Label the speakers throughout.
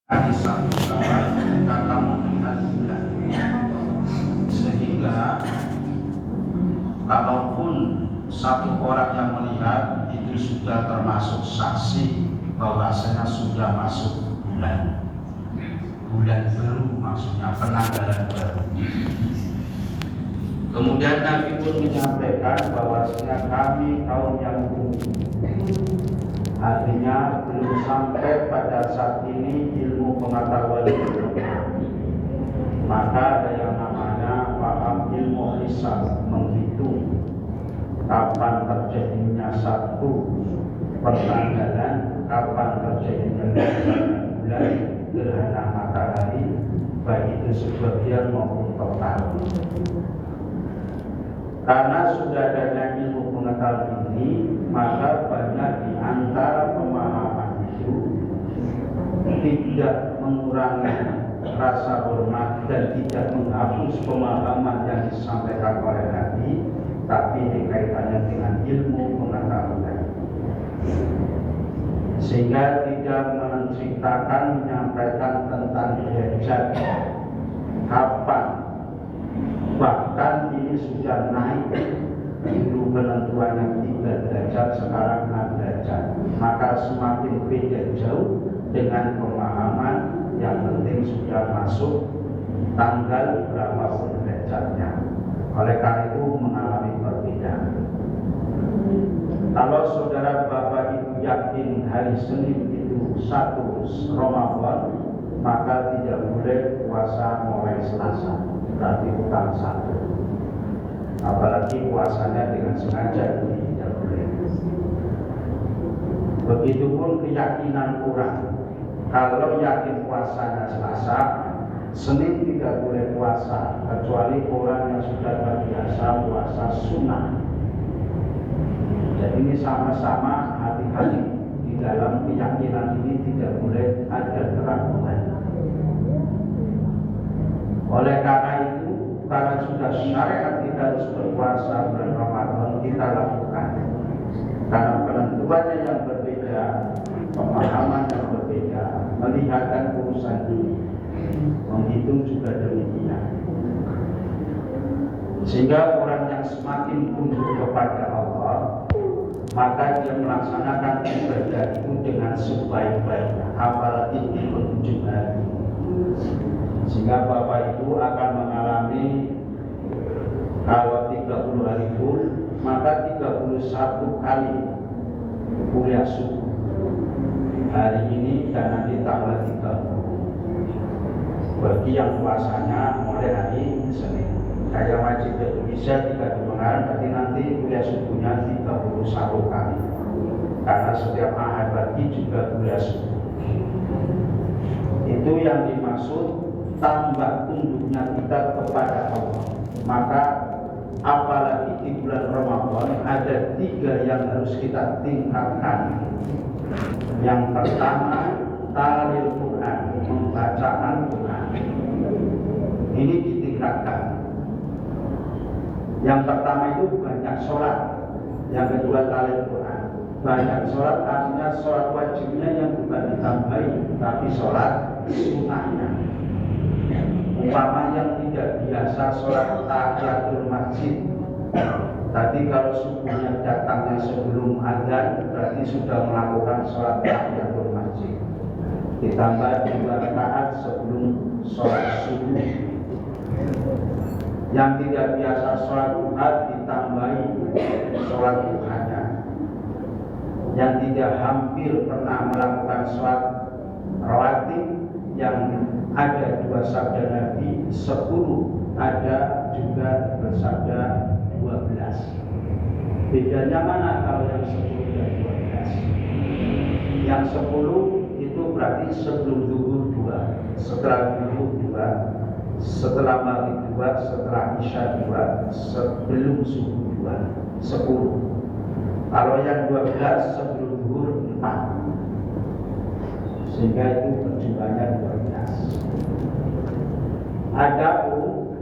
Speaker 1: hadis satu kawan kata melihat bulan, sehingga kalaupun satu orang yang melihat itu sudah termasuk saksi bahwasanya sudah masuk bulan baru, maksudnya penanggalan baru. Kemudian Nabi pun menyampaikan bahwasanya kami kaum Yahudi, artinya belum sampai pada saat ini ilmu pengetahuan itu. Maka ada yang namanya paham ilmu hisab, menghitung kapan terjadinya satu pertanggalan, kapan terjadinya bulan, gerhana matahari, baik itu sebagian maupun total. Karena sudah adanya ilmu pengetahuan ini, maka banyak di antara pemahaman itu tidak mengurangi rasa hormat dan tidak menghapus pemahaman yang disampaikan oleh Nabi, tapi dikaitannya dengan ilmu pengetahuan, sehingga tidak menceritakan, menyampaikan tentang derajat kapan, bahkan ini sudah naik. Dulu penentuannya 3 derajat, sekarang 6 derajat. Maka semakin beda jauh dengan pemahaman yang penting sudah masuk tanggal berapapun derajatnya. Oleh karena itu mengalami perbedaan. Kalau saudara bapak ibu yakin hari Senin itu 1 Ramadan, maka tidak boleh puasa mulai Selasa, berarti bukan 1. Apalagi puasanya dengan sengaja, tidak boleh. Begitupun keyakinan orang, kalau yakin puasanya Selasa, Senin tidak boleh puasa, kecuali orang yang sudah terbiasa puasa sunnah. Jadi ini sama-sama hati-hati di dalam keyakinan ini, tidak boleh ada keraguan. Oleh karena itu, karena sudah syariat kita harus berpuasa bulan Ramadan, kita lakukan. Karena penentuannya yang berbeda, pemahaman yang berbeda, melihatkan urusan ini, menghitung juga demikian. Sehingga orang yang semakin tunduk kepada Allah, maka dia melaksanakan ibadah itu dengan sebaik-baiknya, apalagi di penghujung hari. Sehingga Bapak Ibu akan mengalami, kalau 30 hari full, maka 31 kali kuliah subuh hari ini dan nanti tanggal 30. Bagi yang puasanya mulai hari Senin, kayak wajib Indonesia 30 kemarin, berarti nanti kuliah subuhnya 31 kali. Karena setiap ahad pagi juga kuliah subuh. Itu yang dimaksud tambah tunduknya kita kepada Allah. Maka apalagi di bulan Ramadan ada 3 yang harus kita tingkatkan. Yang pertama, talil Quran, membaca Al-Quran. Ini ditingkatkan. Yang pertama itu banyak sholat, yang kedua talil Quran. Banyak sholat artinya sholat wajibnya yang bukan ditambahi, tapi sholat sunnahnya. Umpama yang tidak biasa sholat tahiyatul masjid, tadi kalau subuhnya datangnya sebelum azan, berarti sudah melakukan sholat tahiyatul masjid. Ditambah 2 rakaat sebelum sholat subuh. Yang tidak biasa sholat duha ditambahi sholat duhanya. Yang tidak hampir pernah melakukan sholat rawatib, yang ada 2 sabda Nabi 10, ada juga bersabda 12. Bedanya mana kalau yang 10 dan 12? Yang 10 itu berarti sebelum zuhur 2, setelah zuhur 2, setelah maghrib 2, setelah isya 2, sebelum subuh 2, 10. Kalau yang 12 sebelum zuhur 4. Sehingga itu perjumlahnya 12. Ada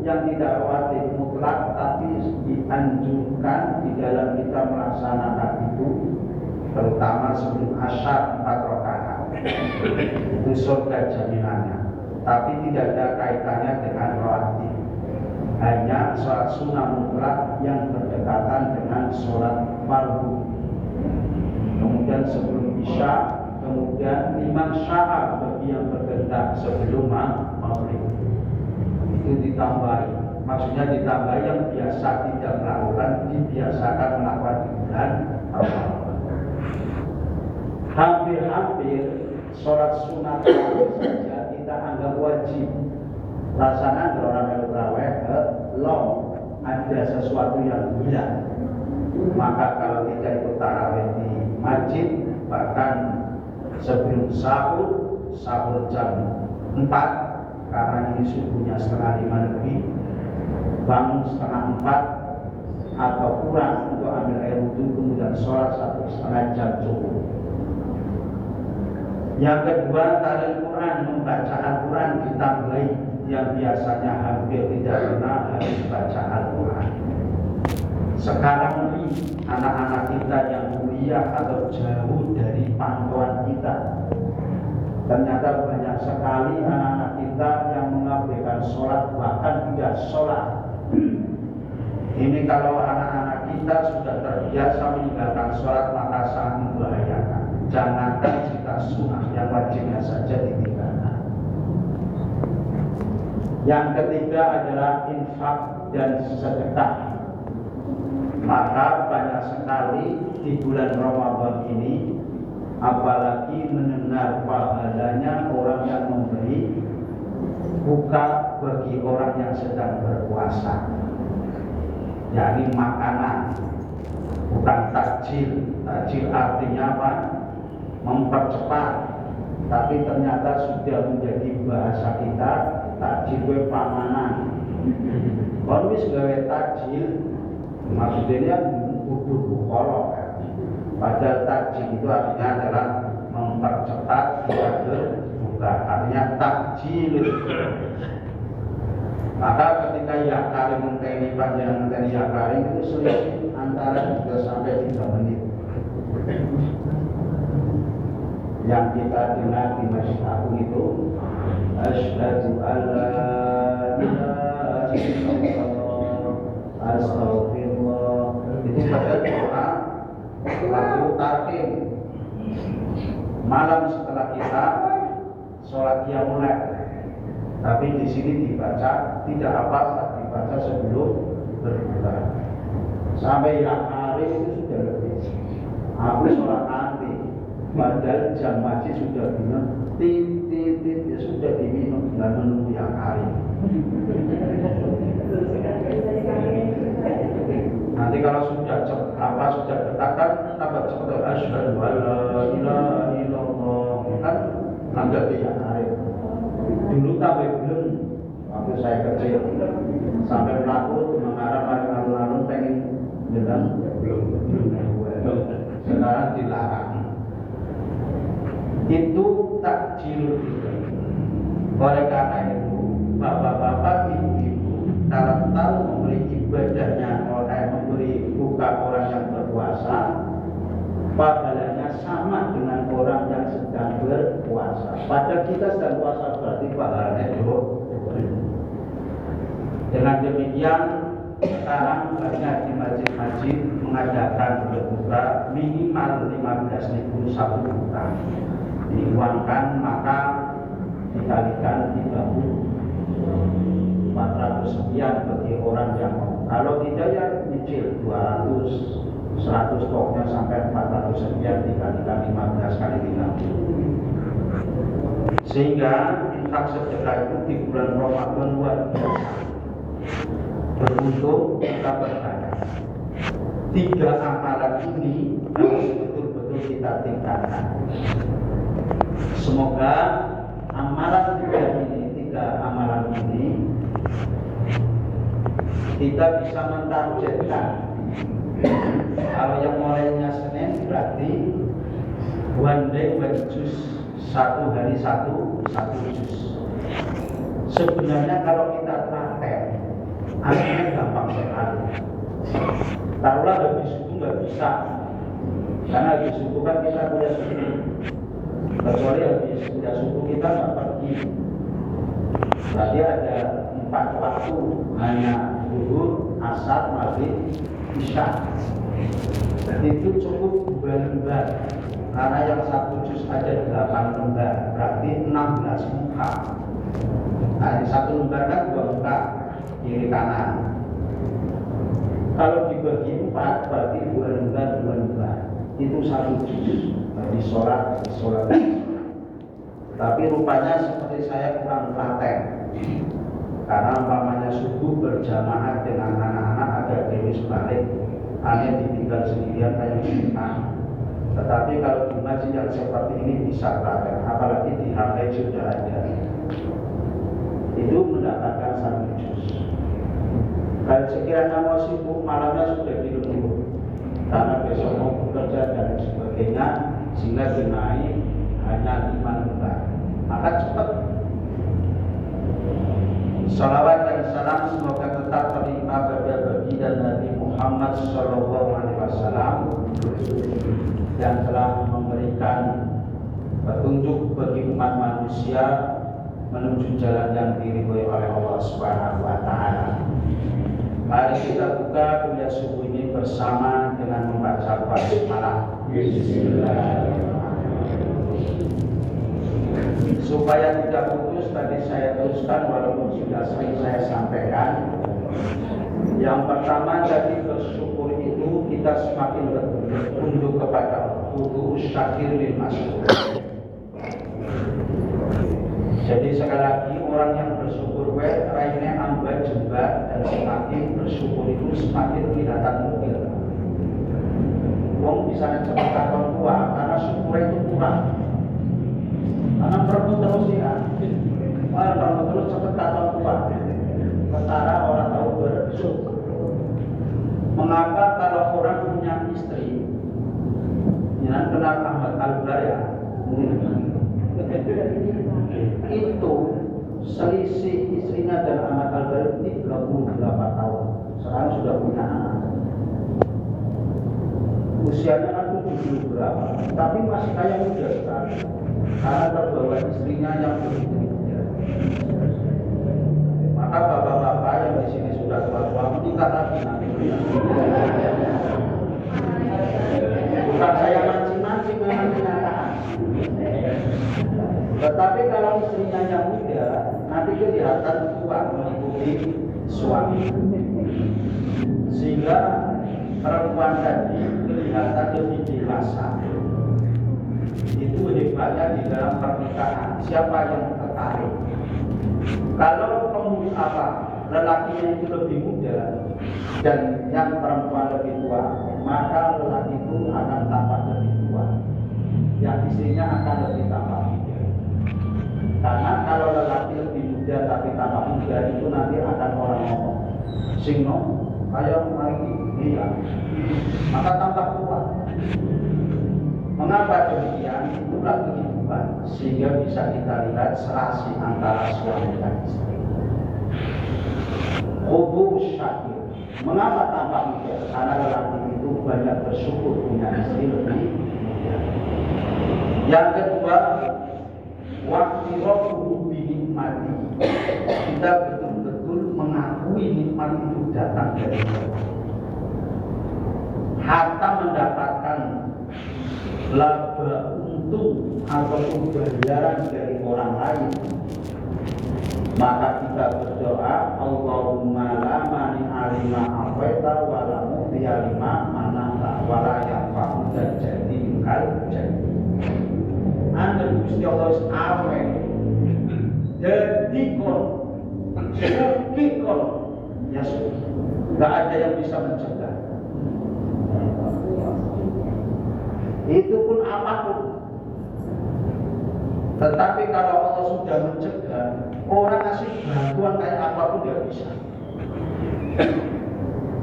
Speaker 1: yang tidak rawatib mutlak, tapi dianjurkan di dalam kita melaksanakan itu, terutama sebelum asyar 4 rakaat. Itu surga jaminannya. Tapi tidak ada kaitannya dengan rawatib. Hanya sholat sunnah mutlak yang berdekatan dengan sholat fardu. Kemudian sebelum isya, kemudian liman sya'a bagi yang berkehendak sebelum maghrib. Itu ditambahi. Maksudnya ditambah yang biasa tidak melakukan, dibiasakan melakukan di bulan Ramadan. Hampir-hampir sholat sunat saja kita anggap wajib. Rasanya orang yang terawih long ada sesuatu yang hilang. Maka kalau kita ikut tarawih di masjid, bahkan sebelum sahur jam 4, karena ini subuhnya setengah 5 lebih, bangun setengah 4 atau kurang untuk ambil air wudhu, kemudian sholat 1,5 jam cukup. Yang kedua, talil Quran, membaca Al-Quran ditambahi, yang biasanya hampir tidak pernah harus baca Al-Quran. Sekarang ini anak-anak kita yang kuliah atau jauh dari pantauan kita, ternyata banyak sekali anak-anak kita yang mengabaikan sholat, bahkan tidak sholat. Ini kalau anak-anak kita sudah terbiasa meninggalkan sholat, maka sangat membahayakan. Jangankan kita sunnah, yang wajibnya saja ditinggalkan. Yang ketiga adalah infak dan sedekah. Maka banyak sekali di bulan Ramadan ini, apalagi mendengar pahalanya orang yang memberi buka bagi orang yang sedang berpuasa, yakni makanan, bukan takjil. Takjil artinya apa? Mempercepat. Tapi ternyata sudah menjadi bahasa kita, takjil gue panganan. Kalau wis gawe takjil, maksudnya butuh bukolok. Padahal takjil itu artinya adalah mempercepat kita berbuka, artinya takjil. Maka ketika yakari menteni panjang menteni yakari itu selisih antara 3 sampai 3 menit. Yang kita dengar di Masjid Agung itu, asyhadu alla ilaha illallah astaghfirullah. Itu pada doa waktu tarkim malam setelah kita sholat qiyamul lail. Tapi di sini dibaca tidak apa, dibaca sebelum berbuka. Sampai yang hari itu sudah lebih. Aku sholat nanti, padahal jam masjid sudah bilang tit ya sudah diminum, nggak menunggu yang hari. Nanti kalau sudah sudah katakan tambah cepat, asyhadu alla ilaha illallah, kan nggak yang hari. Dulu sampai belum, waktu saya kecil sampai pelaku mengarah lalu pengen bilang belum. Sekarang dilarang. Itu takjil. Oleh karena itu, bapak-bapak, ibu-ibu, kalau tahu memberi ibadahnya memberi buka orang yang berpuasa, pahalanya sama dengan orang yang sedang berpuasa. Padahal kita sedang puasa berarti pahalanya dulu. Dengan demikian, sekarang banyak di masjid-masjid mengadakan berbuka minimal 15.000 satu buka. Diuangkan maka dikalikan 400 sekian bagi orang yang mau. Kalau tidak ya nyicil 200, 100 pokoknya sampai 400 sekian dikalikan 15 kali 30. Sehingga infak sedekah itu di bulan Ramadan luar biasa. Beruntung kita berkaya. 3 amalan ini harus betul-betul kita tingkatkan. Semoga amalan 3 amalan ini kita bisa mentargetkan. Kalau yang mulainya Senin berarti one day one juz, 1 hari 1 juz. Sebenarnya kalau kita praktek, akhirnya gampang sekali. Taruhlah habis subuh nggak bisa, karena habis subuh kan kita kuliah sendiri. Kecuali habis sudah subuh kita nggak pergi. Berarti ada 4 waktu, hanya zuhur, asar, maghrib, isya. Itu cukup 2 lembar. Karena yang 1 juz ada 8 lembar, berarti 16 muka. Nah, di 1 lembar kan 2 muka, kiri kanan. Kalau dibagi 4 berarti 2 lembar. Itu 1 juz. Di sholat. Tapi rupanya seperti saya kurang telaten. Karena umpamanya subuh berjamaah dengan anak-anak agak dewi sebalik, hanya ditinggal sendirian kayak kita. Tetapi kalau di masjid yang seperti ini bisa telaten, apalagi di HP sudah ada. Itu mendapatkan 1 juz. Kalau sekiranya mau sibuk malamnya sudah tidur dulu, karena besok mau bekerja dan sebagainya, sehingga dinaik hanya 5 lembar, maka cepat. Salawat dan salam semoga tetap terlimpah kepada baginda Nabi Muhammad SAW yang telah memberikan petunjuk bagi umat manusia menuju jalan yang diridhoi oleh Allah Subhanahu wa taala. Mari kita buka kuliah subuh ini bersama dengan membaca basmalah. Supaya tidak putus, tadi saya teruskan walaupun sudah sering saya sampaikan. Yang pertama, tadi bersyukur itu kita semakin bertunduk kepada Allah, syakir lil masykur. Jadi sekali lagi, orang yang bersyukur raine ambal jembat, dan semakin bersyukur itu semakin kelihatan mungkin. Wong bisa cepat katon tua karena syukur itu kurang. Karena perlu terus ya, perlu terus cepat katon tua. Sementara orang tahu bersyukur. Mengapa kalau orang punya istri, jangan kenal Ahmad Al-Bar ya? Itu selisih istrinya dan Ahmad Al-Bar 38 tahun. Sekarang sudah punya anak. Usianya kan 70 berapa, tapi masih kayak muda sekali. Karena terbawa istrinya yang begitu muda. Maka bapak-bapak yang di sini sudah tua-tua menikah lagi nanti. Bukan saya mancing-mancing, memang kenyataan. Tetapi kalau istrinya yang muda, nanti kelihatan tua mengikuti suami. Sehingga perempuan tadi kelihatan lebih dewasa. Itu hebatnya di dalam pernikahan. Siapa yang tertarik? Kalau lelakinya itu lebih muda dan yang perempuan lebih tua, maka lelaki itu akan tampak lebih tua. Yang istrinya akan lebih tampak muda. Karena kalau lelaki lebih muda tapi tampak muda itu nanti akan orang ngomong, singno, kayak lagi dia, maka tampak tua. Mengapa demikian? Itulah kehidupan, sehingga bisa kita lihat serasi antara suami dan istri. Hubu syakir. Mengapa tampak muda? Karena lelaki itu banyak bersyukur punya istri lebih muda. Yang kedua, waktu rohu binikmati. Kita betul-betul mengakui nikmat itu datang dari Allah. Hatta mendapatkan laba untung atau bayaran dari orang lain, maka kita berdoa, Allahumma la mani alima afaita wa la mu'tiya lima manata wa la yanfa'u dan jadi engkal jadi. Anda Gusti Allah amen. Jadi kon ya sudah, nggak ada yang bisa mencegah. Itu pun apapun. Tetapi kalau Allah sudah mencegah, orang ngasih bantuan kayak apapun dia bisa.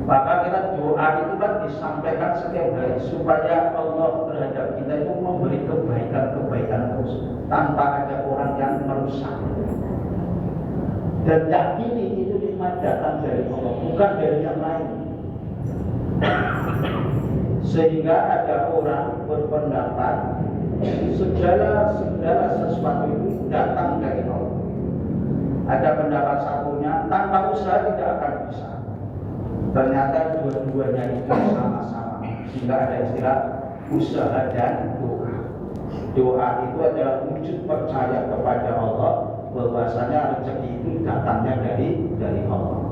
Speaker 1: Maka kita doa itu kan disampaikan setiap hari supaya Allah terhadap kita itu memberi kebaikan-kebaikan terus tanpa ada orang yang merusak. Dan yakini itu nikmat datang dari Allah, bukan dari yang lain. Sehingga ada orang berpendapat segala sesuatu itu datang dari Allah. Ada pendapat satunya, tanpa usaha tidak akan bisa. Ternyata dua-duanya itu sama-sama, sehingga ada istilah usaha dan doa. Doa itu adalah wujud percaya kepada Allah bahwasanya rezeki itu datangnya dari Allah.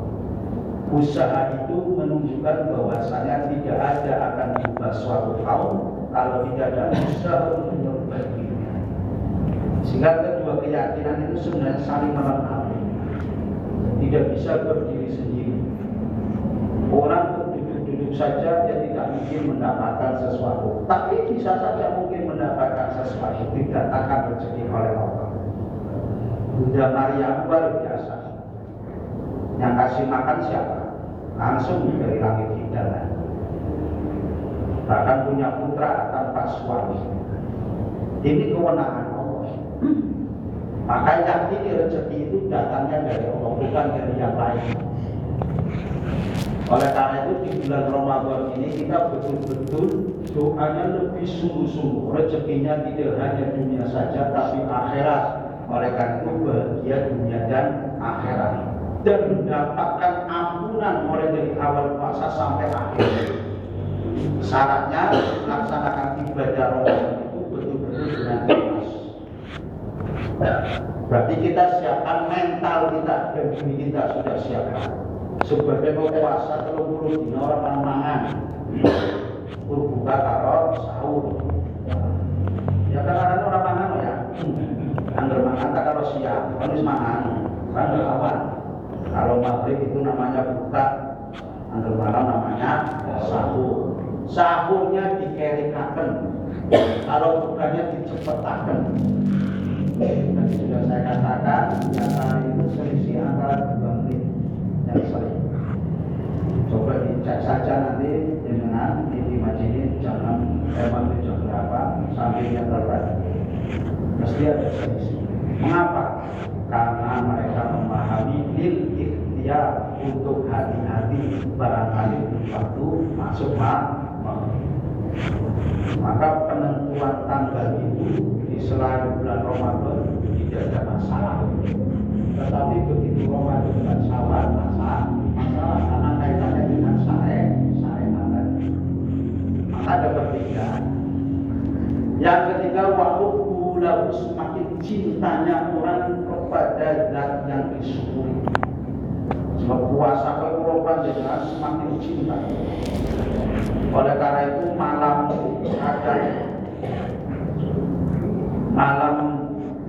Speaker 1: Usaha itu menunjukkan bahwasanya tidak ada akan diubah suatu kaum kalau tidak ada usaha untuk memperbaiki. Sehingga kedua keyakinan itu sebenarnya saling melengkapi, tidak bisa berdiri sendiri. Orang duduk-duduk saja dia tidak mungkin mendapatkan sesuatu, tapi bisa saja mungkin mendapatkan sesuatu didatangkan rezeki oleh Allah. Bunda Maria luar biasa. Yang kasih makan siapa? Langsung dari langit hidangan. Bahkan punya putra tanpa suami. Ini kewenangan Allah. Maka yakini rezeki itu datangnya dari Allah, bukan dari yang lain. Oleh karena itu di bulan Ramadan ini kita betul-betul doanya lebih sungguh-sungguh. Rezekinya tidak hanya dunia saja, tapi akhirat. Oleh karena itu bahagia dunia dan akhirat, dan mendapatkan ampunan mulai dari awal puasa sampai akhir. Syaratnya melaksanakan ibadah Ramadan itu betul-betul dengan ikhlas. Berarti kita siapkan mental kita dan diri kita sudah siapkan. Sebagai puasa 30 dina orang mangan, berbuka karo sahur. Ya kadang-kadang orang mangan ya. Angger mangan tak kalau siang, harus mangan, kan lawan. Kalau maghrib itu namanya buka, angger malam namanya sahur. Sahurnya dikerikaken, kalau bukanya dicepetaken. Tadi sudah saya katakan, antara itu selisih antara 2 menit yang sering. Coba dicek saja nanti dengan di Majid jam 6, jam berapa, sampingnya terbaik. Mesti ada selisih. Mengapa? Karena mereka memahami lil ikhtiar, untuk hati-hati barangkali waktu masuk maka penentuan tanggal itu di selain bulan Ramadan tidak ada masalah. Tetapi begitu Ramadan bulan Syawal masalah karena kaitannya dengan syariat. Maka ada perbedaan. Yang ketiga, waktu lalu semakin cintanya orang kepada zat yang disyukuri. Sebab puasa kemurupan dengan semakin cinta. Oleh karena itu malam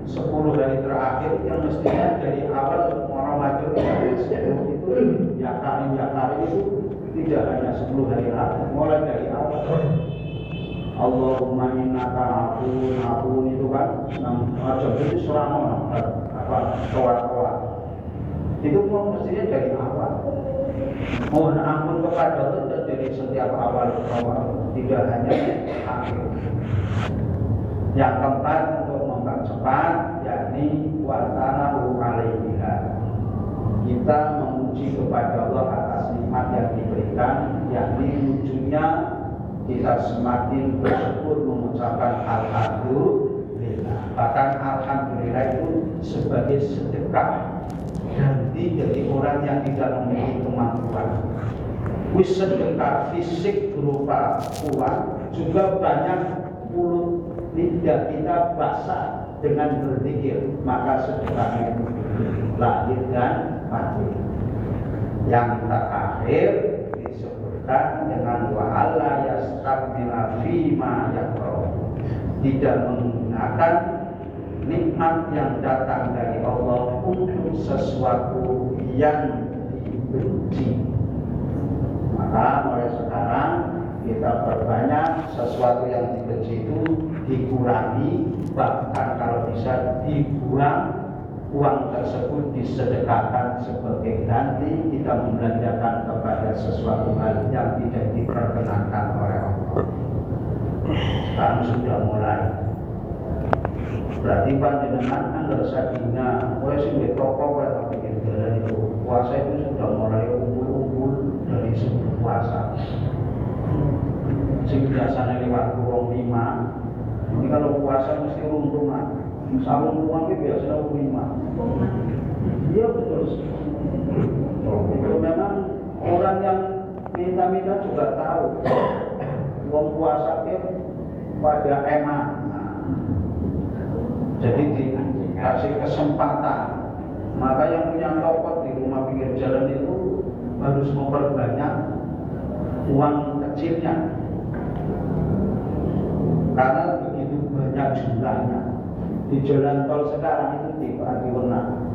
Speaker 1: 10 hari terakhir yang mestinya dari awal Ramadan itu ya kali itu tidak hanya 10 hari lagi, mulai dari awal. Allahumma innaka afuun itu kan jadi surah toa itu mestinya dari awal. Mohon ampun kepada Allah dari setiap awal tidak hanya akhir. Yang keempat, untuk mempercepat yakni watanahu alaiha, kita memuji kepada Allah atas nikmat yang diberikan, yakni wujudnya kita semakin bersyukur mengucapkan alhamdulillah. Bahkan alhamdulillah itu sebagai sedekah ganti dari orang yang tidak memiliki kemampuan. Wis sedekah fisik berupa uang, juga banyak mulut lidah kita basah dengan berzikir, maka sedekah itu lahir dan mati. Yang terakhir disebutkan dengan wa'alla yastamila fima yakro, tidak menggunakan nikmat yang datang dari Allah untuk sesuatu yang dibenci. Maka mulai sekarang kita perbanyak sesuatu yang dibenci itu dikurangi, bahkan kalau bisa dikurang, uang tersebut disedekahkan sebagai ganti kita membelanjakan kepada sesuatu hal yang tidak diperkenankan oleh Allah. Sekarang sudah mulai. Berarti panjenengan anggar sadina, kowe sing di toko kowe tak pikir jalan itu. Puasa itu sudah mulai umpul-umpul dari sebelum puasa. Sing biasanya lewat 25 Ini kalau puasa mesti runtungan. Sarung-runtungan itu biasanya lima. Iya betul. Itu memang orang yang minta-minta juga tahu. Wong puasa itu pada emak. Jadi dikasih kesempatan. Maka yang punya toko di rumah pinggir jalan itu harus memperbanyak uang kecilnya. Karena begitu banyak jumlahnya. Di jalan tol sekarang itu di Pragiwena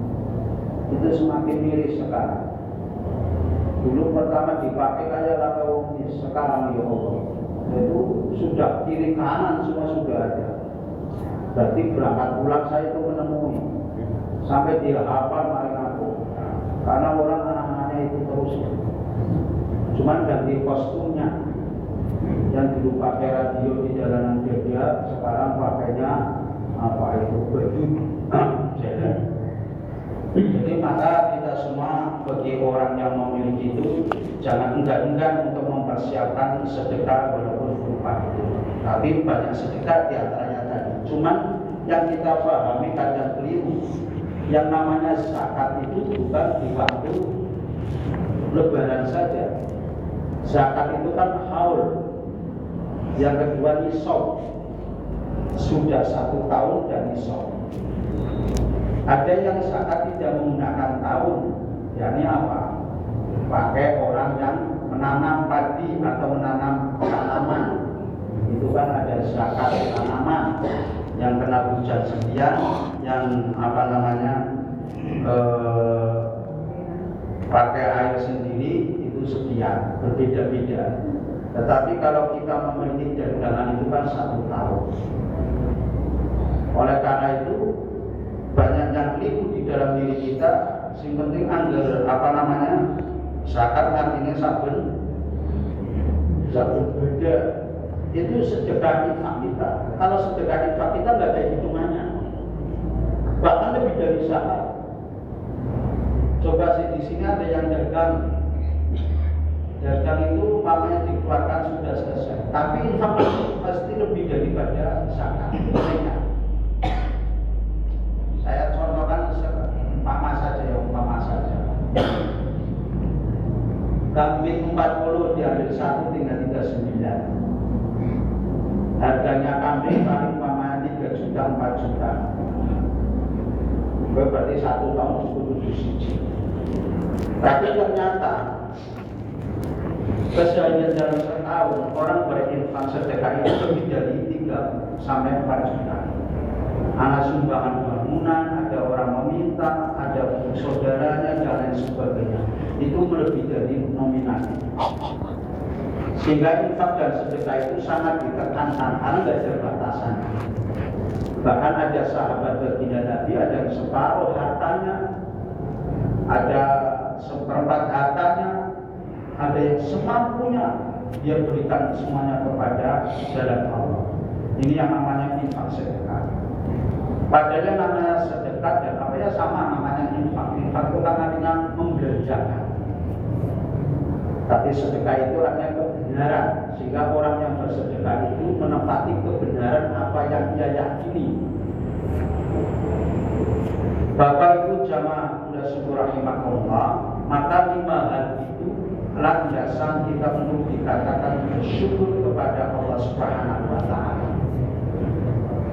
Speaker 1: itu semakin miris sekarang. Dulu pertama dipakai kayak kata wong, sekarang ya Allah. Itu sudah kiri kanan semua sudah ada. Berarti berangkat pulang saya itu menemui sampai dia hafal maring aku. Karena orang anak-anaknya itu terus cuman ganti kostumnya. Yang dulu pakai radio di jalanan Jogja, sekarang pakainya apa itu baju jalan. Jadi maka kita semua bagi orang yang memiliki itu jangan enggan-enggan untuk mempersiapkan sedekah walaupun berupa itu. Tapi banyak sedekah di antaranya tadi. Cuman yang kita pahami kadang keliru. Yang namanya zakat itu bukan di waktu lebaran saja. Zakat itu kan haul. Yang kedua nisab. Sudah 1 tahun dan nisab. Ada yang zakat tidak menggunakan tahun, yakni apa? Pakai orang yang menanam padi atau menanam tanaman. Itu kan ada zakat tanaman yang kena hujan sekian, yang apa namanya pakai air sendiri itu sekian, berbeda-beda. Tetapi kalau kita memiliki dagangan itu kan 1 tahun. Oleh karena itu banyak yang keliru di dalam diri kita. Yang penting anggar apa namanya zakat artinya saben beda. Itu sedekah infak kita. Kalau sedekah infak kita nggak ada hitungannya, bahkan lebih dari zakat. Coba sih di sini ada yang dagang itu umpamanya dikeluarkan sudah selesai, tapi infak pasti lebih daripada zakat. Saya contohkan umpama saja. Kambing 40 diambil 1 tinggal 39. Harganya kambing paling umpamanya 3 juta 4 juta. Berarti 1 tahun cukup 7 siji. Tapi ternyata keseharian dalam setahun orang berinfak sedekah itu lebih dari 3 sampai 4 juta. Anak sumbangan bangunan, ada orang meminta, ada saudaranya dan lain sebagainya. Itu melebihi dari nominalnya. Sehingga infak dan sedekah itu sangat ditekankan karena tidak ada batasan. Bahkan ada sahabat baginda Nabi, ada yang separuh hartanya, ada 1/4 hartanya, ada yang semampunya dia berikan semuanya kepada jalan Allah. Ini yang namanya infak sedekah. Padahal yang namanya sedekah dan apa ya sama namanya infak. Infak itu kan artinya membelanjakan. Tapi sedekah itu artinya kebenaran. Sehingga orang yang bersedekah itu menepati kebenaran apa yang ia yakini. Bapak Ibu jamaah syukur rahimahullah, maka 5 hal itu landasan kita untuk dikatakan bersyukur kepada Allah Subhanahu wa Ta'ala.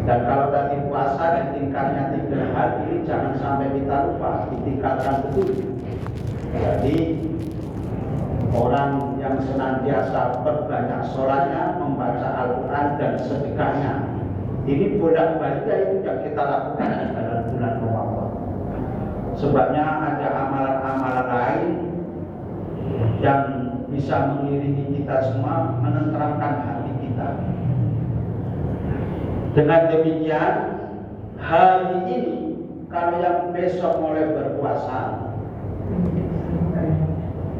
Speaker 1: Dan kalau tadi puasa ditingkatnya 3 hal ini jangan sampai kita lupa, ditingkatkan betul. Jadi orang yang senantiasa perbanyak sholatnya, membaca Al-Quran dan sedekahnya, ini bolak-balik itu yang kita lakukan di dalam bulan Ramadan. Sebabnya ada amalan-amalan lain yang bisa mengiringi kita semua, menenteramkan hati kita. Dengan demikian, hari ini kalau yang besok mulai berpuasa,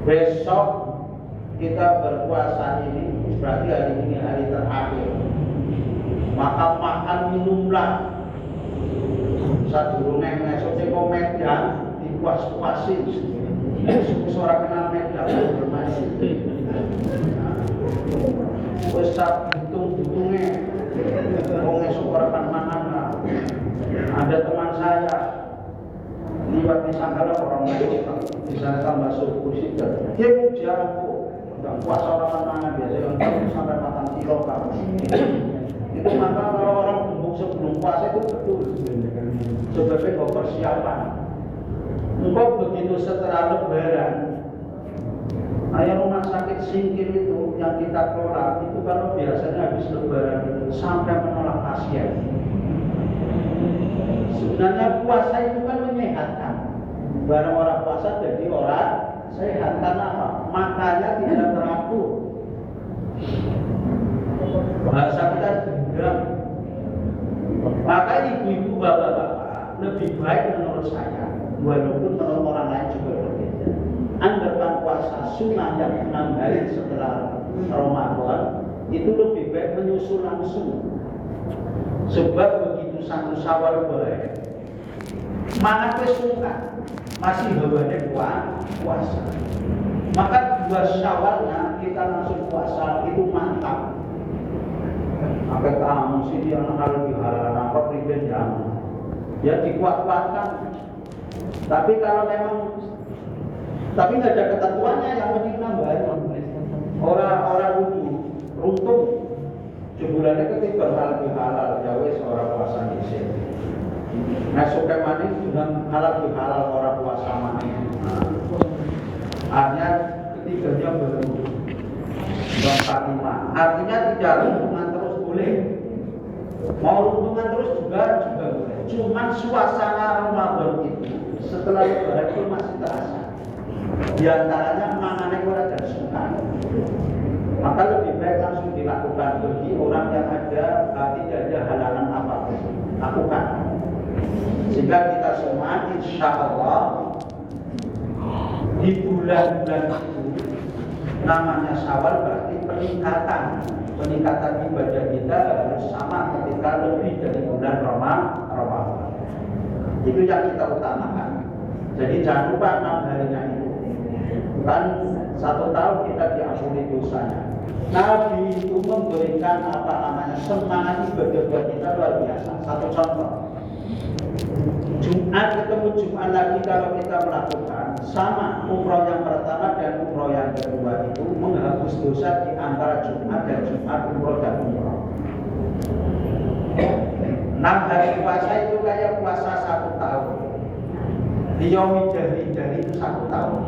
Speaker 1: besok kita berpuasa ini berarti hari ini hari terakhir. Maka makan minumlah. Sadurunge esuk sing Medan dipuas-puasin. Wis ora kenal Medan bermain. Wis sak butung-butunge wong esuk ora mangan. Ada teman saya liwat di Sangkala orang di sana tambah suku situ. Dia jago, nggak puasa orang mangan biasanya sampai 4 kilo kan. Itu maka kalau orang gemuk sebelum puasa itu betul sebagai persiapan. Engkau begitu setelah lebaran, rumah sakit singkir itu yang kita kelola itu kalau biasanya habis lebaran itu sampai menolak pasien. Sebenarnya puasa itu kan menyehatkan. Barang orang puasa jadi orang sehat karena apa? Makannya tidak teratur. Bahasa kita dendam. Maka ibu-ibu, bapak-bapak lebih baik menurut saya, walaupun menurut orang lain juga berbeda. Anggapan puasa sunnah yang 6 hari setelah Ramadan itu lebih baik menyusul langsung. Sebab begitu satu Syawal boleh, mana kesukaan masih hawane puasa. Maka 2 Syawalnya kita langsung puasa itu mantap. Maka kamu sih yang kalau dihalal apa pribadi ya dikuat-kuatkan. Tapi kalau memang nggak ada ketentuannya yang penting nambah. Orang runtuh sebulannya ketika halal ya wes orang puasa di sini. Nah suka manis dengan halal orang puasa manis. Hanya ketiganya belum artinya tidak runtungan terus boleh. Mau runtungan terus juga boleh. Cuman suasana Ramadan itu setelah lebaran itu masih terasa. Di antaranya makannya kurang dan suka. Maka lebih baik langsung dilakukan bagi orang yang tidak ada halangan apapun. Lakukan. Sehingga kita semua insya Allah di bulan-bulan itu namanya Syawal berarti peningkatan ibadah kita harus sama ketika lebih dari bulan Ramadan. Itu yang kita utamakan. Jadi jangan lupa 6 harinya itu. Bukan 1 tahun kita diampuni dosanya. Nabi itu memberikan semangat ibadah buat kita luar biasa. Satu contoh, Jumat ketemu Jumat lagi kalau kita melakukan sama umroh yang pertama dan umroh yang kedua itu menghapus dosa di antara Jumat dan Jumat, umroh dan umroh. 6 hari puasa itu kayak puasa 1 tahun. Dari itu 1 tahun.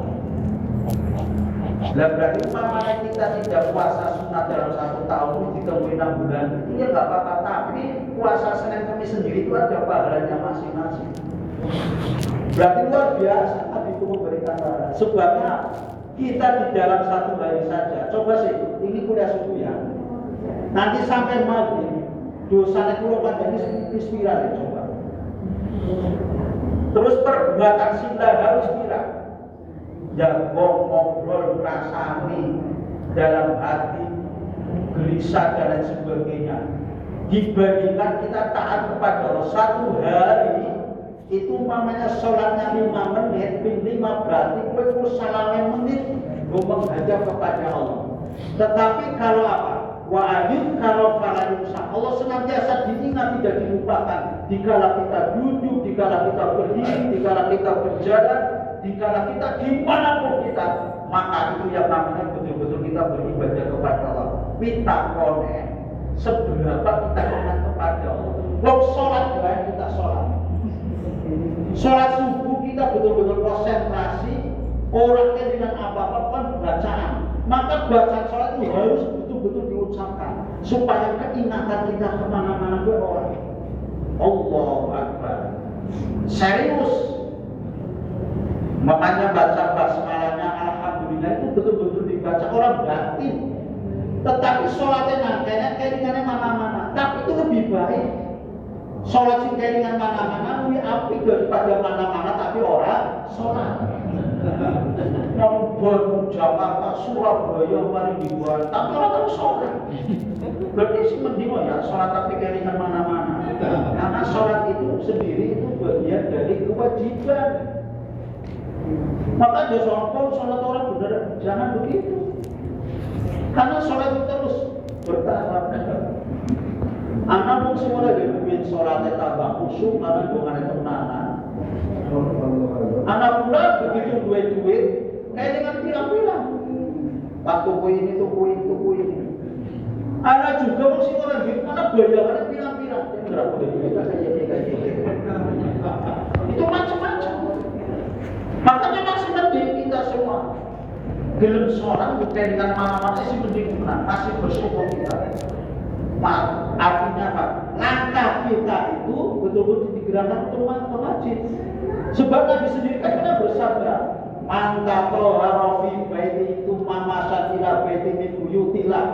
Speaker 1: Lah berarti umpamanya kita tidak puasa sunat dalam 1 tahun ditemui 6 bulan itu ya nggak apa-apa, tapi puasa Senin Kamis sendiri itu ada pahalanya masing-masing. Berarti luar biasa Nabi itu memberikan pahala. Sebabnya kita di dalam 1 hari saja. Coba sih, ini kuliah subuh ya. Nanti sampai maghrib dosanya kulo panjangnya spiral ya coba. Terus perbuatan cinta harus spiral. Jago ngobrol prasani dalam hati gelisah dan lain sebagainya. Dibandingkan kita taat kepada Allah 1 hari itu umpamanya sholatnya 5 menit, 5 berarti kue salam menit menghadap kepada Allah. Tetapi kalau apa? Wa'ayun kalau falayusa, Allah senantiasa diingat, tidak dilupakan. Dikala kita duduk, dikala kita berdiri, dikala kita berjalan, dikala kita dimanapun kita, maka itu yang namanya betul-betul kita beribadah kepada Allah. Kita konek seberapa kita ingat kepada Allah. Wong sholat doang kita sholat. Sholat subuh kita betul-betul konsentrasi, orangnya dengan apa-apa kan bacaan. Maka bacaan sholat itu harus betul-betul diucapkan supaya keingatan kita kemana-mana ke orang. Allahu Akbar. Serius. Makanya baca basmalahnya alhamdulillah itu betul-betul dibaca orang batin. Tetapi sholatnya nangkanya keringannya mana-mana. Tapi itu lebih baik. Sholat sing keringan mana-mana lebih apik daripada mana-mana tapi orang sholat. Yang Jakarta, Surabaya, mari dibuat, tapi orang tahu sholat. Berarti sih mending ya sholat tapi keringan mana-mana. Karena sholat itu sendiri itu bagian dari kewajiban. Maka dia sholat orang benar, jangan begitu. Karena sholat itu terus bertahap. Anak pun semua lagi bikin sholatnya tambah khusyuk karena hubungannya tenanan. Anak pula begitu duit kayak dengan bilang-bilang. Pak tuku ini, tuku ini. Anak juga mesti orang duit mana bayangannya bilang-bilang. Berapa duit kayak itu macam-macam. Makanya masih mending kita semua gelem sholat bukan dengan mana-mana sih mending menang, masih bersyukur kita. Artinya apa? Langkah kita itu betul-betul digerakkan untuk masjid. Sebab Nabi sendiri kan bersabda, "Manta toharofi baiti itu mamasan ila baiti min buyutillah."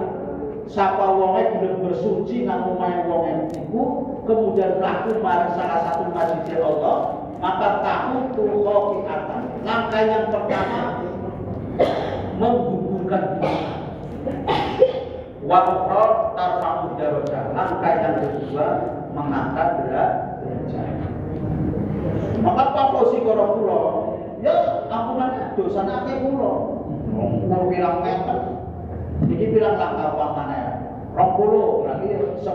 Speaker 1: Sapa wonge belum bersuci nang omahe wonge iku kemudian mlaku marang salah satu masjid Allah, maka tahu tuh akan. Langkah yang pertama menggugurkan dosa. Waqra tarfa'u darajah. Langkah yang kedua mengangkat derajat. Maka Pak Fauzi karo kula, ya ampunane dosane akeh kula. Wong pirang meter. Iki pirang langkah pamane? 20 berarti 10.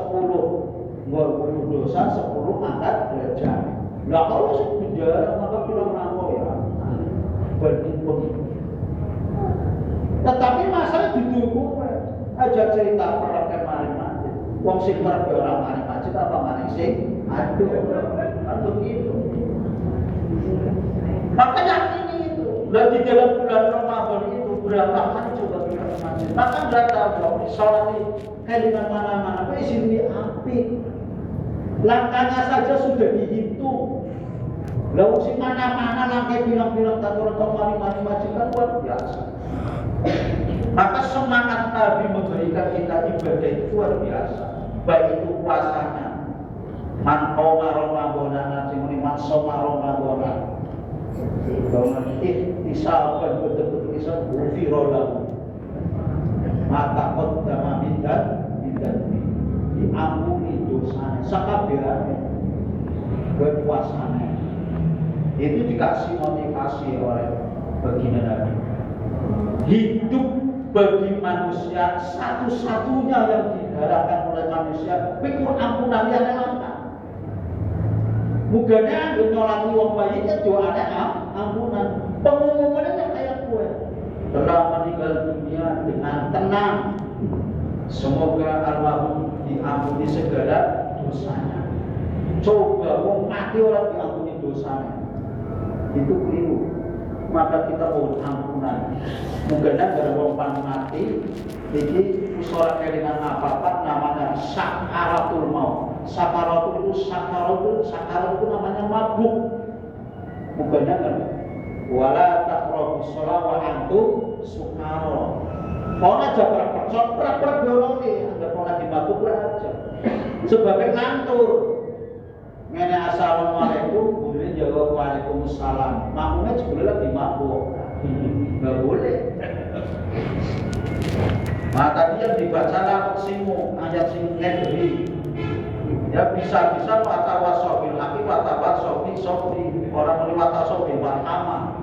Speaker 1: Nggo dosa 10 angkat derajat. Lah kalau sing penjara maka pirang langkah ya. Berhimpun. Tetapi masalah didukung aja cerita perang kemarin masjid. Wong sing perang orang mari masjid apa mari sing aduh gitu. Maka yakini itu. Dan di dalam bulan Ramadan itu berapa kali coba kita ke masjid. Maka enggak tahu sholat dengan mana-mana. Kok sini api. Langkahnya saja sudah dihitung. Lalu si mana-mana langkah bilang-bilang tak orang mari masjid kan luar biasa. Maka semangat Nabi memberikan kita ibadah itu luar biasa. Baik itu puasanya, man qoma Ramadhana, man shoma Ramadhana. Kalau ihtisaban betul-betul bisa ghufira mata qaddama mindan diampuni dosanya sakabehane berpuasanya. Itu dikasih motivasi oleh baginda Nabi. Hidup bagi manusia satu-satunya yang diharapkan oleh manusia pikir ampunan yang langka. Muganya nyolati wong bayi kan doane ampunan. Pengumumannya yang kayak gue telah meninggal dunia dengan tenang. Semoga almarhum diampuni segala dosanya. Coba wong mati orang diampuni dosanya. Itu keliru. Maka kita mohon ampunan. Mungkin ada orang mati, jadi usaha dengan apa namanya sakaratul maut. Sakaratul itu namanya mabuk. Mungkin kan? Wala taqrabus shalah wa antum sukara. Kau aja berak biologi, anda kau lagi mabuk aja. Sebagai ngantur. Ngene assalamualaikum, kemudian jawab waalaikumsalam. Makmumnya juga lagi mabuk, nggak boleh. Nah tadi yang dibaca laksimu ayat sing ngederi. Ya bisa watawasobil haki watawasobil sobri orang meliwatasobil warhama.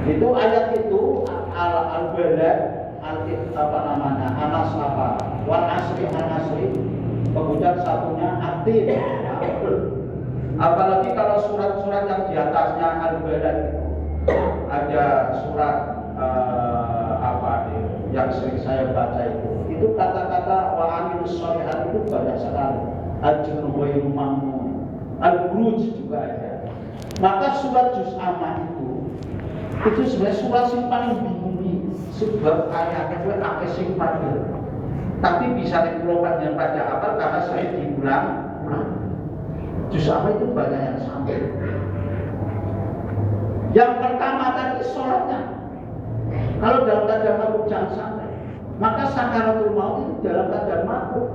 Speaker 1: Itu ayat itu al-balad apa namanya anas apa wal asri anasri. Kemudian satunya aktif. Apalagi kalau surat-surat yang di atasnya Al-Balad itu ada surat yang sering saya baca itu kata-kata wa amilus sholihat itu banyak sekali. Ajrun ghairu mamnun. Al-Buruj juga ada. Maka surat Juz Amma itu sebenarnya surat yang paling bingung sebab ayatnya itu akeh sing padha. Tapi bisa dipulaukan yang pada apa karena saya diulang-ulang. Juz Amma itu banyak yang sampai. Yang pertama tadi sholatnya. Kalau dalam keadaan mabuk jangan sampai. Maka sakaratul maut itu dalam keadaan mabuk.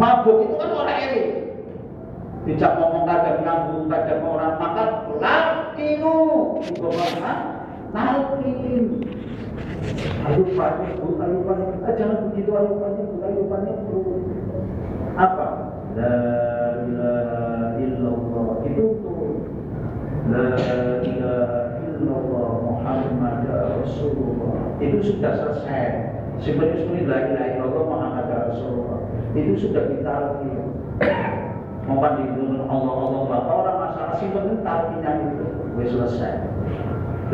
Speaker 1: Mabuk itu kan orang elit. Tidak ngomong kadang nyambung kadang orang maka lakinu. Lakin. Alupan, jangan begitu alupan itu apa? La ilaha illallah itu la ilaha illallah Muhammad Rasulullah itu sudah selesai. Sebenarnya la ilaha illallah Muhammad Rasulullah itu sudah kita latih. Mau diturun Allah maka orang masalah simpen tarkinya itu wis selesai.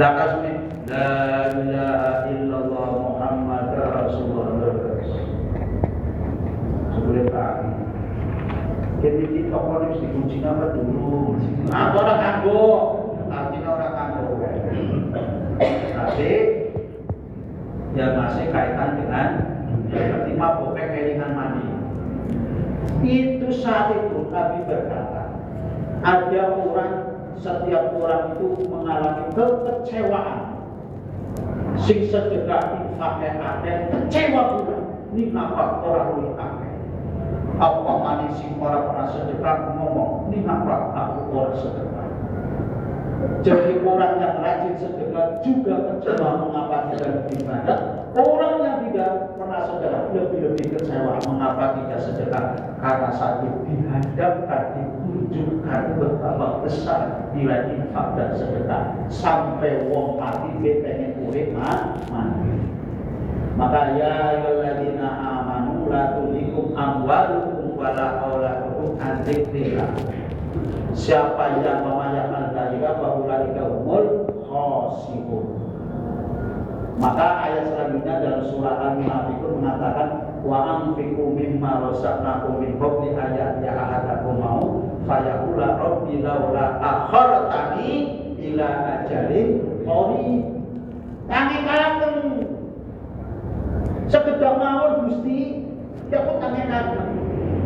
Speaker 1: Lah kasune la ilaha illallah Muhammad Rasulullah. Sebelum kami kita harus dikunci nama dulu. Orang kanggo, artinya orang kanggo. Tapi ya masih kaitan dengan seperti mabuk kelingan mandi. Itu saat itu Nabi berkata, ada orang, setiap orang itu mengalami kekecewaan. Sing sedekah akeh-akeh kecewa pula. Ini ngapa orang ini akeh? Apa manis sing ora pernah sedekah ngomong, ini ngapa aku orang sedekah? Jadi orang yang rajin sedekah juga kecewa mengapa tidak beribadah. Orang yang tidak pernah sedekah lebih-lebih kecewa mengapa tidak sedekah. Karena saat dihadapkan, ditunjukkan betapa besar nilai infak dan sedekah sampai wong mati pengen urip mati. Maka ya ayyuhalladzina amanu la tulhikum amwalukum wala auladukum an dzikrillah. Siapa yang memayakan dzalika fa ulaika humul khasirun. Maka ayat selanjutnya dalam surah Al-Munafiqun mengatakan wa anfiqu mimma razaqnakum min qabli ayat ya ahadakum mau fayaqula rabbi laula akhartani ila ajalin qarib. Tangi kalaken sekedar mawon Gusti, ya kok tangenan.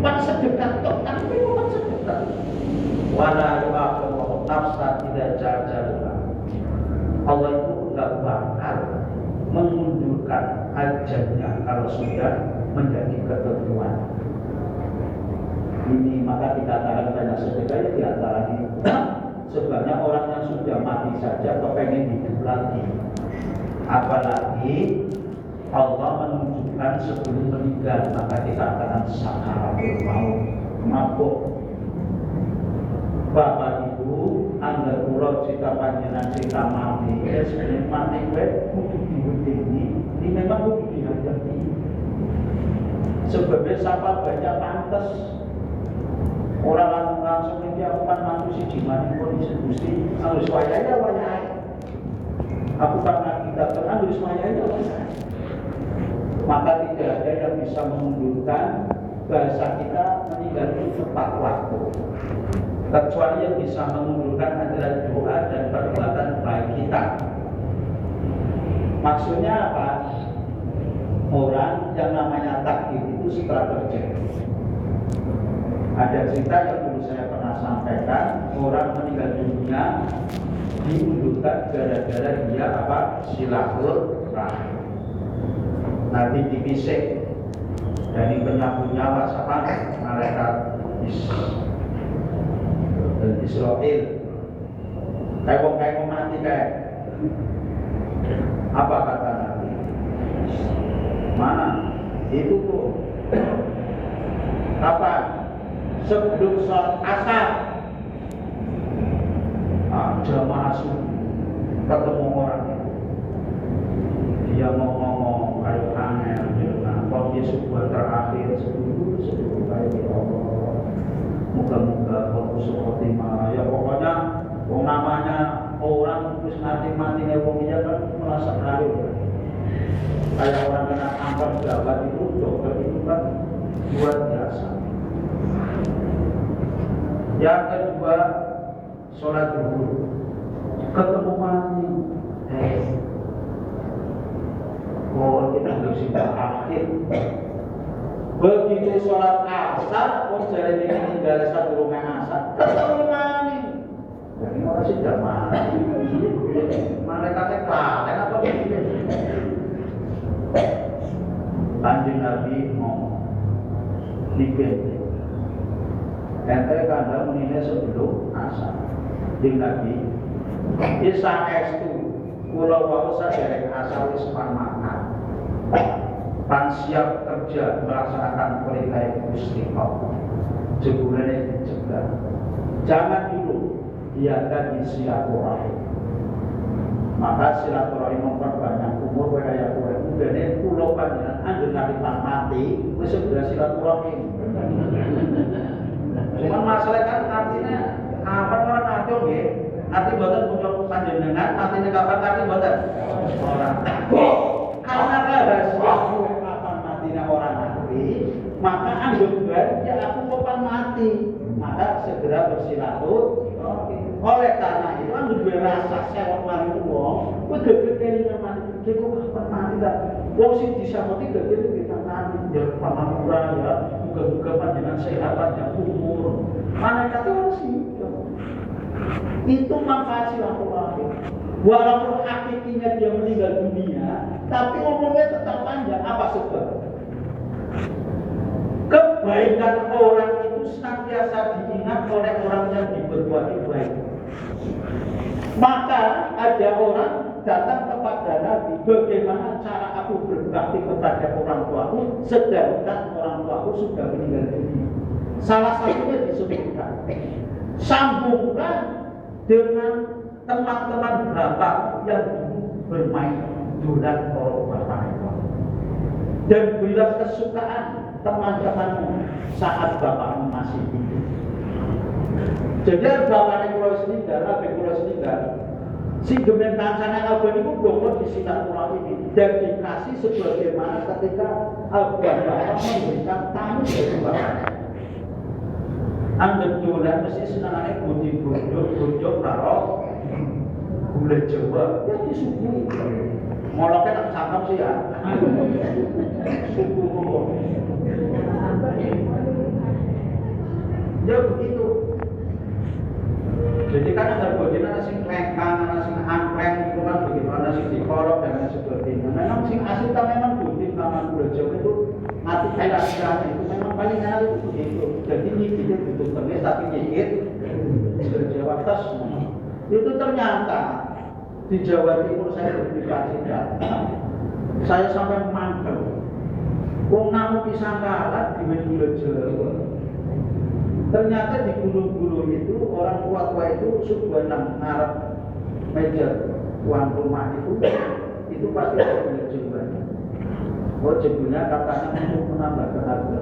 Speaker 1: Pan sedekah tok, tapi pan sedekah. Wala yu'akhidhu nafsan idza jajalha. Allah itu enggak bakal mengundurkan ajalnya kalau sudah menjadi ketentuan. Ini maka dikatakan banyak sedekah ya di antara ini. Sebenarnya orang yang sudah mati saja kepengen hidup lagi. Apalagi Allah menunjukkan sebelum meninggal, maka dikatakan sakaratul maut, mabuk. Bapak Ibu, anggar kula cita panjenengan cita mati, ya sebenarnya mati kowe kudu diwedeni, ini memang kudu dihadapi. Sebabnya siapa banyak pantes. Orang langsung ini aku kan mantu si jimani pun Gusti, harus wayai. Aku kan kita harus wayai. Maka tidak ada yang bisa mengundurkan bahasa kita meninggal itu tepat waktu. Kecuali yang bisa mengundurkan adalah doa dan perbuatan baik kita. Maksudnya apa? Orang yang namanya takdir itu setelah terjadi. Ada cerita yang dulu saya pernah sampaikan, orang meninggal dunia diundurkan gara-gara dia apa? Silaturahim. Nanti dipisik dari penyambut nyawa sama malaikat Israel. Kayak mati kayak apa kata Nabi? Mana? Itu tuh. Kapan? Sebelum sholat asar. Jamaah subuh ketemu orang itu. Dia mau ngomong kayak angel, kalau dia sebuah terakhir sebelum kayak ya Allah, moga-moga fokus khotimah. Ya pokoknya, namanya orang terus mati wong dia kan merasa haru. Kayak orang kena kanker gawat itu, dokter itu kan luar biasa. Yang kedua, sholat zuhur, ketemu mati. Oh, kita harus sudah akhir. Begitu sholat asar, jadi ini tinggal satu rumah asar, ketemu mati. Jadi orang sudah mati. Malaikatnya klaten apa begitu? Kanjeng Nabi ngomong, dikete. Ente kadang menilai sebelum asar. Kanjeng Nabi, Isa estu. Kula wau sadherek asal wis makan. Pan siap kerja melaksanakan perintah Gusti Allah. Jebulane dicegah. Jangan dulu diadakan silaturahim. Maka silaturahim memperbanyak umur kaya kowe mergane kula panjenengan anggere kalipan mati wis segera silaturahmi. Cuma masalah kan artinya apa orang ngaco nggih? Arti mboten punya panjenengan, artinya kapan arti mboten? Orang. Karena rahasia kapan matinya orang mati, maka anggap ya aku kapan mati, maka segera bersilaturahmi. Oleh karena itu anggap rasa sewot mari wong, kowe gegere mati, kok kapan mati ta? Wong sing disamboti gegere ditangani, ya pamapura ya, muga-muga panjenengan sehat panjang umur. Malaikat itu harus itu manfaat silaturahmi. Walaupun hakikatnya dia meninggal dunia, tapi umurnya tetap panjang. Apa sebab? Kebaikan orang itu senantiasa diingat oleh orang yang berbuat baik. Maka ada orang datang kepada Nabi, bagaimana cara aku berbakti kepada orang tuaku sedangkan orang tuaku sudah meninggal dunia. Salah satunya disebutkan, sambungkan dengan teman-teman bapak yang bermain dulan para bapak itu. Dan bila kesukaan teman-temanmu saat bapakmu masih hidup. Jadi bapaknya kulo seninggal, abe kulo seninggal. Si gementan sana abang itu dongkol di silaturahmi ini dan dikasih sebagaimana ketika abang bapak memberikan tamu dari bapak. Anggap dolan mesti senangannya budi bojok karo gula Jawa ya disuguhi. Moloknya tak cakap sih ya. Suku ya begitu. Jadi kan ada bagian ada sing klengkang, ada sing angkleng itu kan begitu, ada sing dikolok dan lain sebagainya. Memang sing asli kan memang budi nama gula Jawa itu mati kira-kira itu memang paling enak itu begitu. Jadi nyikitnya butuh tenis tapi nyikit Jawa tas. Itu ternyata di Jawa Timur saya berpikir saya sampai mangkel. Wong namu pisang kalah di gula Jawa. Ternyata di gunung-gunung itu orang tua-tua itu sudah ngarep meja tuan rumah itu pasti ada gula Jawa. Oh jebulnya katanya untuk menambah tenaga.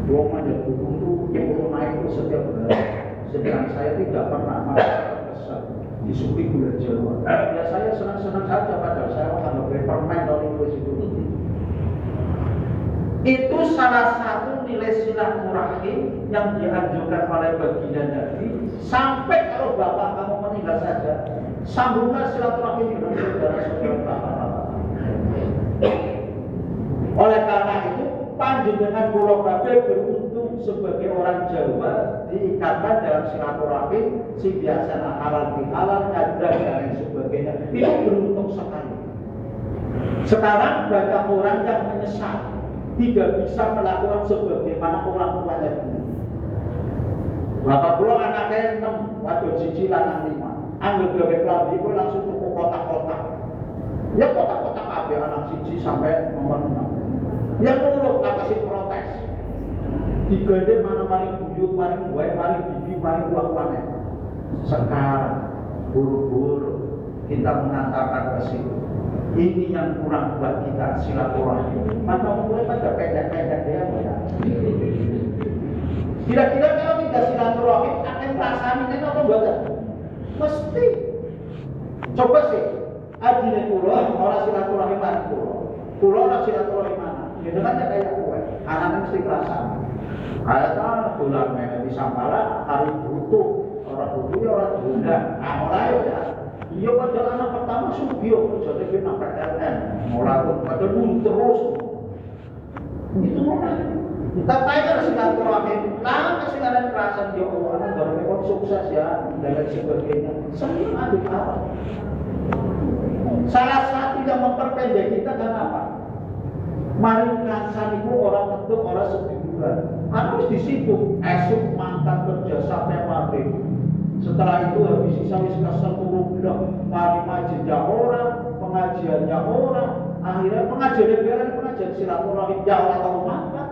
Speaker 1: Wong manjat gunung itu naik setiap hari. Sedang saya tidak pernah merasakan kesal disuguhi gula Jawa. Ya saya senang-senang saja padahal saya makan lebih permen dari itu. Itu salah satu nilai silaturahim yang dianjurkan oleh baginda Nabi. Sampai kalau bapak kamu meninggal saja, sambunglah silaturahim dengan saudara-saudara bapak-bapak. Oleh karena itu, panjenengan Pulau Kabeh beruntung sebagai orang Jawa diikatkan dalam silaturahim, si biasa halal bihalal, nyadar dan lain sebagainya. Itu beruntung sekali. Sekarang banyak orang yang menyesal tidak bisa melakukan sebagaimana orang tuanya dulu. Bapak Pulau anaknya 6, waktu cici lanang 5. Anggap gawe klambi itu langsung ke kotak-kotak. Ya kotak-kotak kabeh anak cici sampai nomor 6. Yang nurut kasih protes. Digede mana paling buyut, paling buai, paling bibi, paling buah-buahnya. Sekarang buru-buru kita mengantarkan ke situ. Ini yang kurang buat kita silaturahmi. Maka mulai pada pendek-pendek dia ya. Kira-kira kalau tidak silaturahmi akan rasanya apa buatan? Mesti. Coba sih. Adine pulau orang silaturahmi mana pulau? Pulau orang silaturahmi mana? Itu kan kayak kue. Anaknya mesti kerasa. Kayak kan bulan Mei di Sampala hari butuh orang butuh ya orang bulan. Nah mulai ya. Iya pada anak pertama subio jadi kena PLN mulai pada dulu terus itu mulai kita tanya silaturahmi lama kesilaran perasaan ya Allah anak baru sukses ya dan lain sebagainya semua ada apa salah satu yang memperpendek kita kan apa mari kansan itu orang tentu orang sebulan harus disibuk esok mantan kerja sampai maghrib. Setelah itu habis sisa kesel bulan mari majidnya orang, pengajiannya orang, akhirnya pengajian silaturahim ya Allah tahu makan.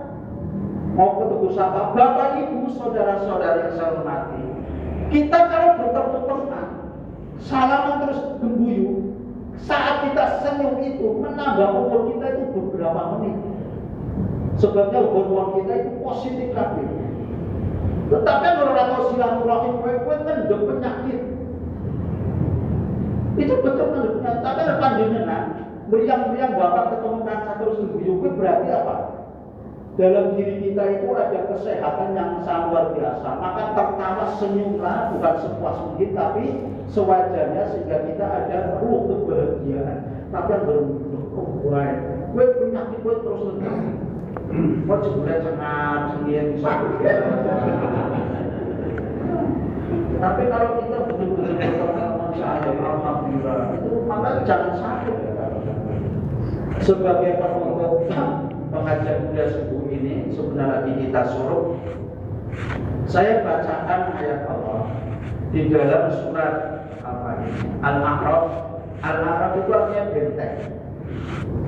Speaker 1: Mau ketemu sama bapak ibu saudara-saudara yang saya hormati. Kita kalau bertemu pernah salaman terus gembuyu. Saat kita senyum itu menambah umur kita itu beberapa menit. Sebabnya hormon kita itu positif kabeh. Tetapi kalau atau silaturahim kowe ngendep penyakit. Itu betul kan? Tapi ada panjenengan meriang-meriang bapak ketemu kanca terus guyu berarti apa? Dalam diri kita itu ada kesehatan yang sangat luar biasa. Maka tertawa senyumlah bukan sepuas mungkin tapi sewajarnya sehingga kita ada ruh kebahagiaan. Tapi yang berbuat, gue penyakit gue terus lengang. Kok jebule cengar-cengir bisa tapi kalau kita betul-betul berteman saja, alhamdulillah, itu maka jangan sakit. Sebagai penutup pengajian kuliah subuh ini, sebentar lagi kita suruh, saya bacakan ayat Allah di dalam surat Al-A'raf. Al-A'raf itu artinya benteng.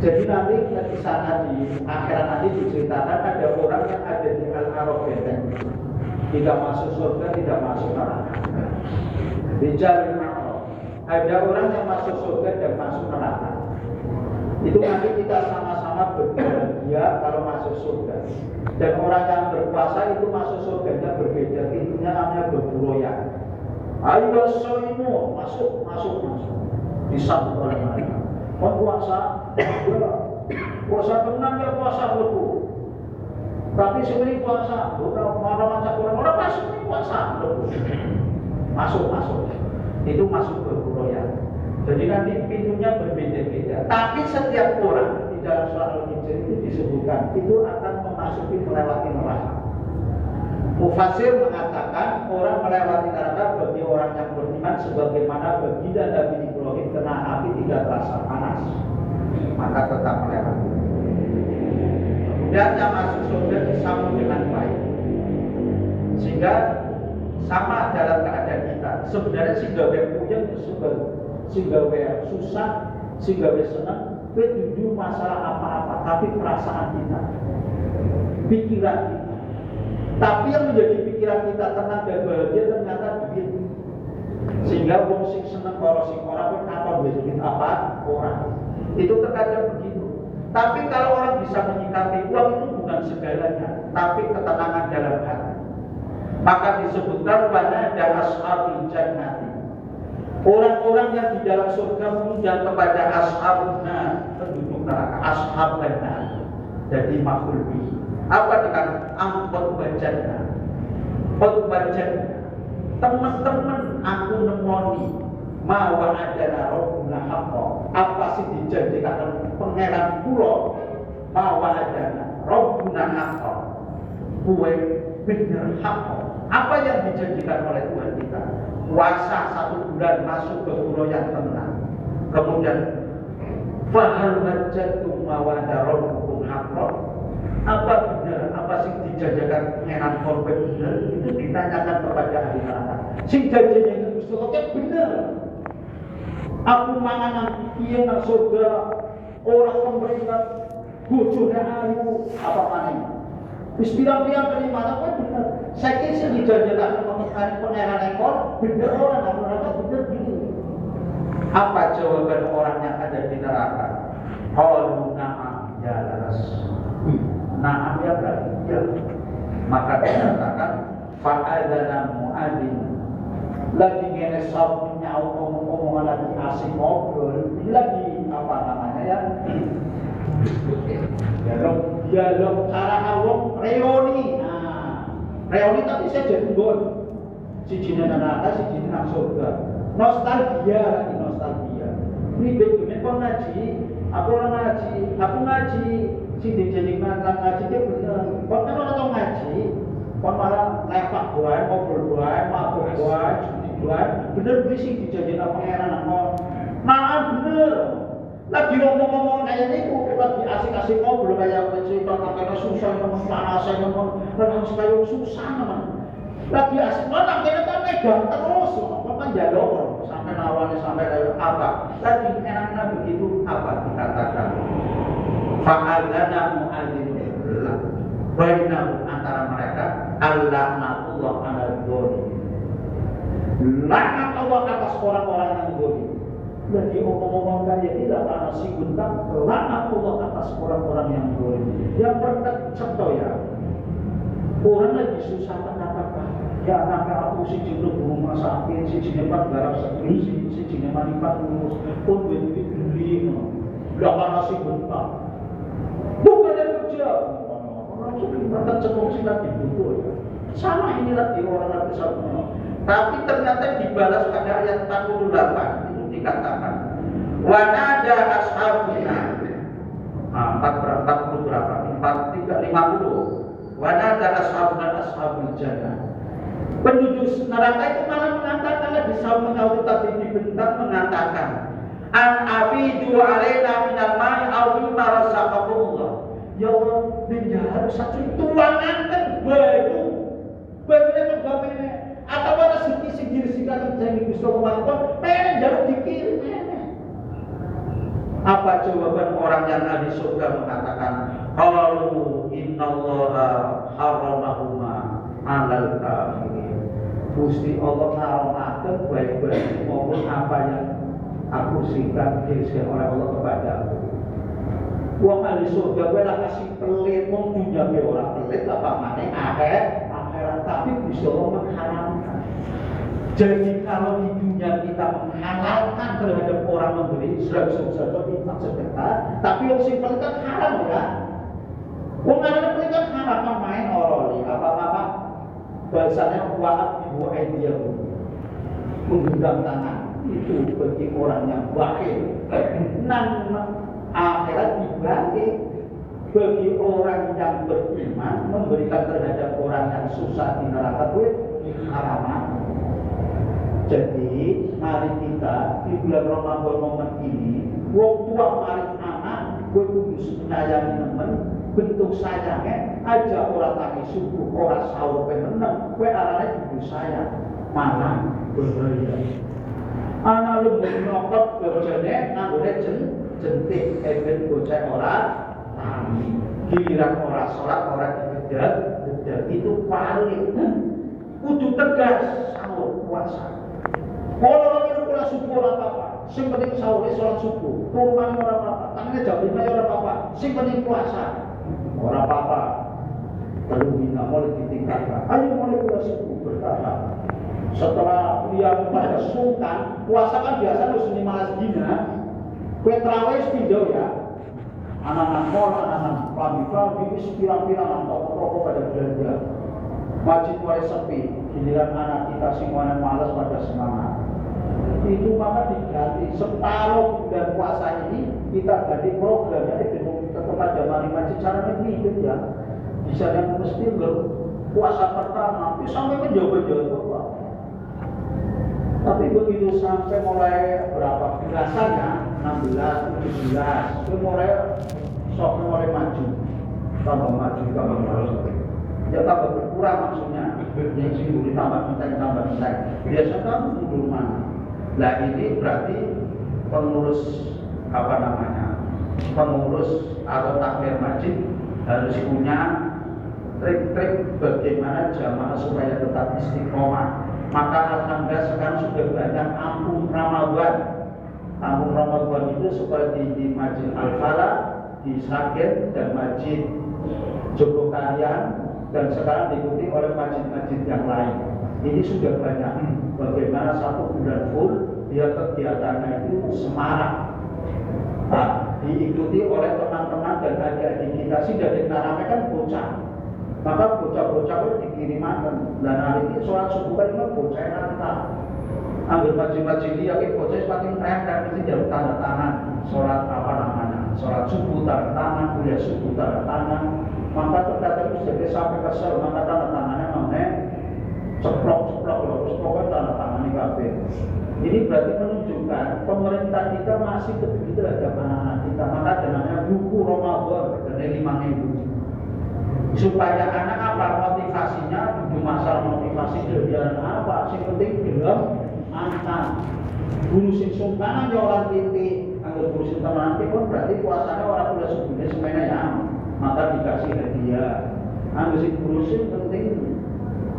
Speaker 1: Jadi nanti di sana di akhirat nanti diceritakan ada orang yang ada di Al-A'raf benteng. Tidak masuk surga, tidak masuk neraka. Bicara A'raf. Ada orang yang masuk surga dan masuk neraka. Itu nanti kita sama-sama berbahagia kalau masuk surga. Dan orang yang berpuasa itu masuk surganya berbeda. Intinya namanya berburoyan. Ayo soimu, masuk. Disambut oleh mereka. Puasa tenang ya puasa lebu. Tapi sebenarnya puasa, bukan macam orang masuk ini puasa lebu. Masuk. Itu masuk berburoyan. Jadi nanti pintunya berbeda-beda. Tapi setiap orang di dalam surah Al-Hijr itu disebutkan itu akan memasuki melewati neraka. Mufassir mengatakan orang melewati neraka bagi orang yang beriman sebagaimana baginda Nabi Ibrahim kena api tidak terasa panas, maka tetap melewati. Kemudian yang masuk surga disambut dengan baik, sehingga sama dalam keadaan kita. Sebenarnya si gawe puyeng si gawe susah, si gawe senang, itu masalah apa-apa, tapi perasaan kita, pikiran kita. Tapi yang menjadi pikiran kita tenang dan bahagia ternyata duit. Sehingga wong sing seneng karo sing ora pun apa duit apa orang. Itu terkadang begitu. Tapi kalau orang bisa menyikapi uang itu bukan segalanya, tapi ketenangan dalam hati. Maka disebutkan pada ada ashabul jannati. Orang-orang yang di dalam surga mengundang kepada ashabuna, penduduk neraka, ashabana. Jadi makhluk bihi. Apa dengan ampun bacanya? Teman-teman aku nemoni mawa adana robbuna haqqa. Apa sih dijanjikan pangeran kula mawa adana robbuna haqqa. Kuwe bener haqqa. Apa yang dijanjikan oleh Tuhan kita? Puasa 1 bulan masuk ke pulau yang tenang. Kemudian fahal wajadtum mawa adana robbuna haqqa. Apa benar, apa sih dijajakan pengenan korban benar, itu ditanyakan kepada ahli neraka. Sing janjinya itu Gusti benar. Aku manganan piye nang surga, ora pemerintah bojone ayu apa maning. Wis pirang-pirang terima apa benar. Saiki sing dijajakan pengenan ekor benar ora nang neraka benar gitu. Apa jawaban orang yang ada di neraka? Qalu na'am ya laras. Nah, ya berarti ya. Maka dikatakan fa'adana mu'adin. Lagi ngene sab nyau ngomong lagi asik ngobrol. Ini lagi apa namanya ya? Dialog cara awam reuni. Nah, reuni tapi saya jadi nggon. Siji nang neraka, siji nang surga. Nostalgia. Ini begini kok ngaji, aku ngaji. Si dijadikan ngaji dia bener. Kok kan orang tau ngaji, kok malah lepak buat, ngobrol buat, mabuk buat, judi buat. Bener sih dijadikan pangeran aku. Nah bener. Lagi ngomong-ngomong kayak ini, lagi asik-asik ngobrol kayak cerita kakeknya susah, teman panasnya, teman kayak susah teman. Lagi asik banget, akhirnya kan megang terus, kok kan jalur sampai nawannya sampai kayak apa? Lagi enak-enak begitu apa dikatakan? Fa'adana mu'adzin bainahu antara mereka al-laknatullah 'alal dzalimin. Laknat Allah atas orang-orang yang zalim.
Speaker 2: Jadi omong-omong kayak ini lah karena si bentang laknatullah atas orang-orang yang boleh. Yang pertama ya, orang lagi susah katakan. Ya anaknya aku si jenduk rumah sakit, si jenepan garap sekali, si jenepan ikat lulus, pun duit beli, udah karena si bentang. Bukan yang kerja. Orang sudah berangkat cekong sih lagi butuh ya. Sama ini lagi orang lagi sama.
Speaker 1: Tapi ternyata dibalas pada ayat 48 itu dikatakan wanada ashabuna 40 berapa? 50 wanada ashabuna ashabul jannah. Penduduk neraka itu malah mengatakan di samping auto tadi dibentang mengatakan an afidu alaina minal ma'i aw mimma razaqakumullah. Ya Allah, penjara satu tuangan kan baru bagaimana bagaimana atau ada segi sikap yang Gusti Allah pengen jaluk dikirim. Apa jawaban orang yang ahli surga mengatakan qalu innallaha harramahuma 'alal kafirin. Gusti Allah ngaramaken baik-baik maupun apa yang aku sikap dirikan oleh Allah kepada aku. Wong ahli surga kowe lah kasih pelit wong dunya kowe ora pelit apa maneh akhirat tapi Gusti Allah mengharamkan. Jadi kalau di dunia kita menghalalkan terhadap orang memberi sesuatu kita sedekah, tapi yang simpel kan haram ya. Wong ana pelit kan haram main oroli apa-apa. Bahasanya wa'ad wa aidiyahu. Menggenggam tangan itu bagi orang yang bakhil. Nan akhirat dibalik bagi orang yang beriman memberikan terhadap orang yang susah di neraka itu haraman. Jadi mari kita di bulan Ramadan momen ini, wong tua mari anak, gue kudu menyayangi temen, bentuk sayangnya aja orang tangi subuh, orang sahur pemenang, gue arahnya kudu sayang, malah berbahaya. Anak lu nyokot kerjanya, nggak jentik, eben bocah orang tani, giliran orang sholat, orang dikejar, itu paling kudu tegas sahur puasa. Kalau orang itu pulang subuh orang apa? Sing penting sahur sholat subuh, kurban orang apa? Tangannya jam 5 orang apa? Sing penting puasa orang apa? Perlu bina mulai ditingkatkan. Ayo mulai puasa subuh bertahap. Setelah dia pada sultan, puasa kan biasa harus 15 dina. Kue terawih pindah ya. Anak-anak mall, anak-anak pagi-pagi, pirang-pirang toko-toko pada belanja. Masjid mulai sepi, giliran anak kita semuanya malas pada semangat. Itu maka diganti separuh bulan puasa ini kita ganti programnya tetap ada masjid caranya hidup ya. Bisa yang mesti puasa pertama, sampai menjauh-jauh Pak. Tapi begitu sampai mulai berapa belasannya 16, 17, itu mulai maju, tambah maju. Ya tambah berkurang maksudnya, yang sini tambah minta. Biasanya kan mundur mana? Nah ini berarti pengurus atau takmir masjid harus punya trik-trik bagaimana jamaah supaya tetap istiqomah. Maka alhamdulillah sekarang sudah banyak kampung Ramadan. Kampung Ramadan itu seperti di Masjid Al-Falah, di Sragen dan Masjid Jogokarian, dan sekarang diikuti oleh masjid-masjid yang lain. Ini sudah banyak. Bagaimana 1 bulan full dia kegiatannya itu semarak. Nah, diikuti oleh teman-teman dan adik-adik kita sih dari Narame kan bocah. Maka bocah-bocah itu dikirimakan. Dan hari ini sholat subuh kan itu bocah nanti. Ambil masjid-masjid dia, bocah semakin keren dan mesti jauh tanda tangan. Sholat sholat subuh tanda tangan, kuliah subuh tanda tangan. Maka terkadang itu jadi sampai kesel, maka tanda tangannya namanya ceplok terus pokoknya tanda tangannya kabeh. Ini berarti menunjukkan pemerintah kita masih begitu terhadap anak-anak kita. Maka ada namanya buku Ramadan dari 5.000. Supaya anak apa motivasinya, bukan masalah motivasi biar apa, sing penting gelem antang. Guru sing sungkanan ya orang titik, anggur guru sing nanti pun berarti puasanya orang udah sebutnya semuanya ya. Maka dikasih hadiah. Anggur sing guru sing penting,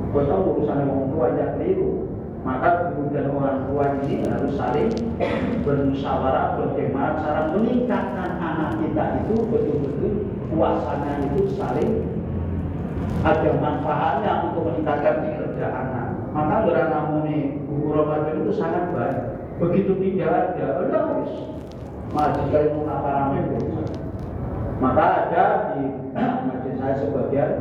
Speaker 1: bosnya urusannya orang tua yang keliru.
Speaker 2: Maka guru dan orang tua ini harus saling bermusyawarah bagaimana cara meningkatkan anak kita itu betul-betul puasanya itu saling ada manfaatnya untuk meningkatkan kinerja anak. Maka beranamuni buku Ramadan itu sangat baik. Begitu tidak ada, harus majikan apa namanya. Maka ada di majelis saya sebagian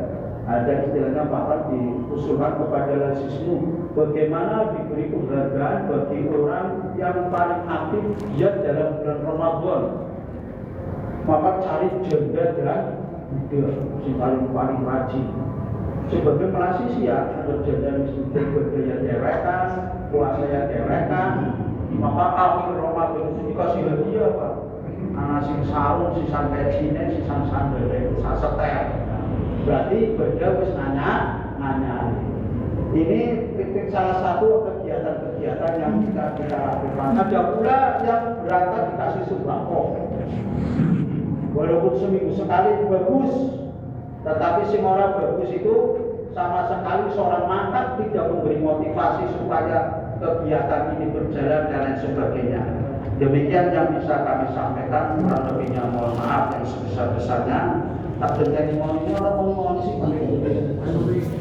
Speaker 2: ada istilahnya bahkan diusulkan kepada lazismu bagaimana diberi penghargaan bagi orang yang paling aktif giat dalam bulan Ramadan. Maka cari janda dan muda yang paling rajin. Sebagai mahasiswa ya, berjanda mesti bergaya derekan, puasanya derekan. Maka akhir Ramadan itu dikasih hadiah Pak. Anak sing sarung, sisan pecine, sisan sandal itu sasetek. Berarti beliau wis nanya. Ini salah satu kegiatan-kegiatan yang kita lakukan. Ada pula yang berangkat dikasih sembako. Walaupun seminggu sekali bagus, tetapi si orang bagus itu sama sekali seorang mantap tidak memberi motivasi supaya kegiatan ini berjalan dan lain sebagainya. Demikian yang bisa kami sampaikan, kurang lebihnya mohon maaf yang sebesar-besarnya. Tak terjadi mohon ini orang mohon sih.